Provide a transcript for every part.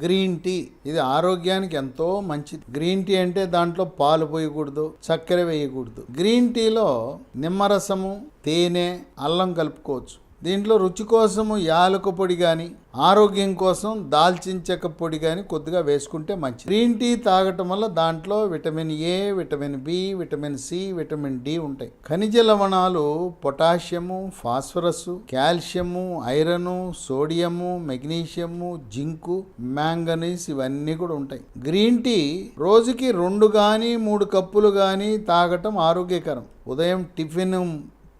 Green tea ఇది ఆరోగ్యానికి ఎంతో మంచిది. గ్రీన్ టీ అంటే దాంట్లో పాలు పోయకూడదు, చక్కెర వేయకూడదు. గ్రీన్ టీలో నిమ్మరసము, తేనె, అల్లం కలుపుకోవచ్చు. దీంట్లో రుచి కోసము యాలక పొడి కానీ, ఆరోగ్యం కోసం దాల్చిన చెక్క పొడి కానీ కొద్దిగా వేసుకుంటే మంచిది. గ్రీన్ టీ తాగటం వల్ల దాంట్లో vitamin A, vitamin B, vitamin C, vitamin D ఉంటాయి. ఖనిజ లవణాలు potassium, phosphorus, calcium, iron, sodium, magnesium, zinc, manganese ఇవన్నీ కూడా ఉంటాయి. గ్రీన్ టీ రోజుకి 2 కానీ 3 కప్పులు కానీ తాగటం ఆరోగ్యకరం. ఉదయం టిఫిన్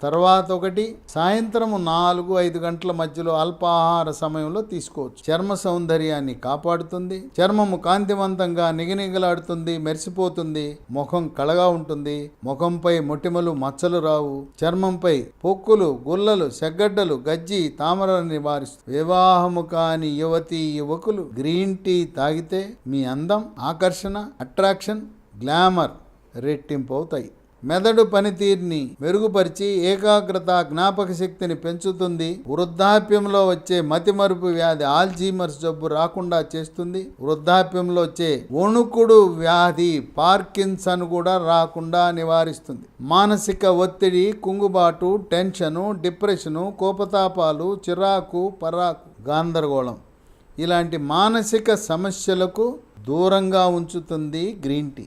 తర్వాత ఒకటి, సాయంత్రం 4-5 గంటల మధ్యలో అల్పాహార సమయంలో తీసుకోవచ్చు. చర్మ సౌందర్యాన్ని కాపాడుతుంది, చర్మము కాంతివంతంగా నిగనిగలాడుతుంది, మెరిసిపోతుంది, ముఖం కళగా ఉంటుంది, ముఖంపై మొటిమలు, మచ్చలు రావు, చర్మంపై పొక్కులు, గుల్లలు, సెగ్గడ్డలు, గజ్జి, తామరను నివారిస్తుంది. వివాహము కాని యువతీ యువకులు గ్రీన్ టీ తాగితే మీ అందం, ఆకర్షణ, అట్రాక్షన్, గ్లామర్ రెట్టింపు అవుతాయి. మెదడు పనితీరుని మెరుగుపరిచి ఏకాగ్రత, జ్ఞాపక శక్తిని పెంచుతుంది. వృద్ధాప్యంలో వచ్చే మతిమరుపు వ్యాధి, ఆల్జీమర్స్ జబ్బు రాకుండా చేస్తుంది. వృద్ధాప్యంలో వచ్చే వణుకుడు వ్యాధి, పార్కిన్సన్ కూడా రాకుండా నివారిస్తుంది. మానసిక ఒత్తిడి, కుంగుబాటు, టెన్షను, డిప్రెషను, కోపతాపాలు, చిరాకు, పరాకు, గందరగోళం ఇలాంటి మానసిక సమస్యలకు దూరంగా ఉంచుతుంది గ్రీన్ టీ.